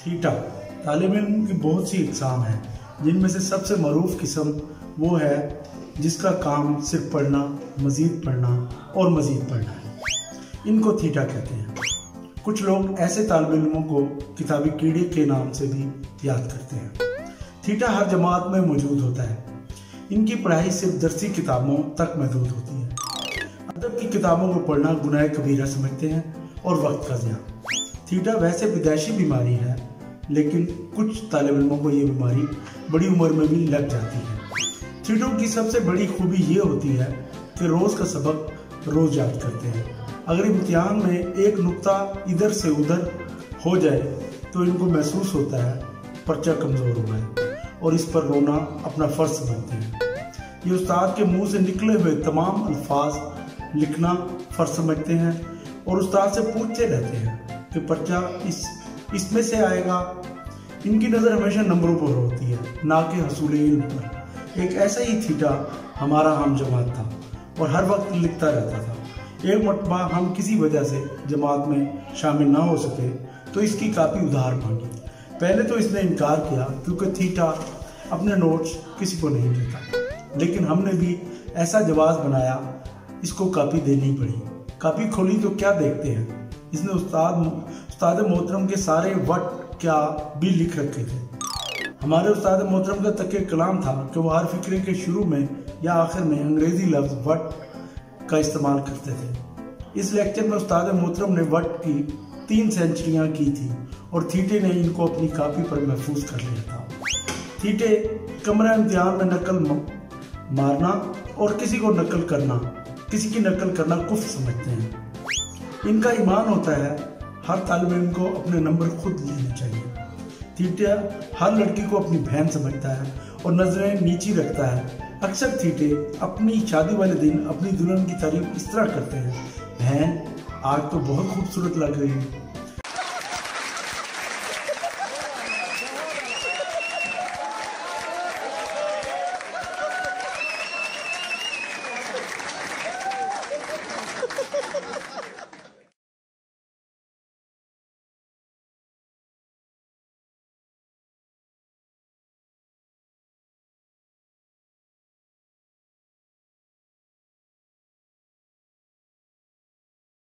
Theta तालिब इल्म की बहुत सी इकसाम हैं, जिनमें से सबसे मरूफ किस्म वो है जिसका काम सिर्फ पढ़ना, मज़ीद पढ़ना और मज़ीद पढ़ना है। इनको थीटा कहते हैं। कुछ लोग ऐसे तालिब इल्मों को किताबी कीड़े के नाम से भी याद करते हैं। थीटा हर जमात में मौजूद होता है। इनकी पढ़ाई सिर्फ दरसी किताबों तक महदूद होती है। अदब की किताबों को पढ़ना गुनाह कबीरा समझते हैं और वक्त का ज़िया। थीटा वैसे विदेशी बीमारी है, लेकिन कुछ तालिब इल्मों को ये बीमारी बड़ी उम्र में भी लग जाती है। थीटों की सबसे बड़ी खूबी ये होती है कि रोज़ का सबक रोज़ याद करते हैं। अगर इम्तिहान में एक नुक्ता इधर से उधर हो जाए तो इनको महसूस होता है पर्चा कमज़ोर हुआ है और इस पर रोना अपना फ़र्ज समझते हैं। ये उस्ताद के मुंह से निकले हुए तमाम अल्फाज लिखना फ़र्ज समझते हैं और उस्ताद से पूछते रहते हैं कि पर्चा इसमें से आएगा। इनकी नज़र हमेशा नंबरों पर होती है, ना कि हसूल इल्म पर। एक ऐसा ही थीटा हमारा हम जमात था और हर वक्त लिखता रहता था। एक मरतबा हम किसी वजह से जमात में शामिल ना हो सके तो इसकी कापी उधार मांगी। पहले तो इसने इनकार किया क्योंकि थीटा अपने नोट्स किसी को नहीं देता, लेकिन हमने भी ऐसा जवाब बनाया, इसको कापी देनी पड़ी। कापी खोली तो क्या देखते हैं, इसने उस्ताद मोहतरम के सारे वट क्या भी लिख रखे थे। हमारे उस्ताद मोहतरम का तक कलाम था कि वो हर फिक्रे के शुरू में या आखिर में अंग्रेजी लफ्ज़ वट का इस्तेमाल करते थे। इस लेक्चर में उस्ताद मोहतरम ने वट की 3 सेंचुरियाँ की थी और थीटे ने इनको अपनी कापी पर महफूज कर लिया था। थीटे कमरा इम्तिहान में नकल मारना और किसी की नकल करना कुफ्र समझते हैं। इनका ईमान होता है हर तालिब इल्म को अपने नंबर खुद लेने चाहिए। थीटा हर लड़की को अपनी बहन समझता है और नजरें नीची रखता है। अक्सर थीटे अपनी शादी वाले दिन अपनी दुल्हन की तारीफ इस तरह करते हैं, बहन आज तो बहुत खूबसूरत लग रही है।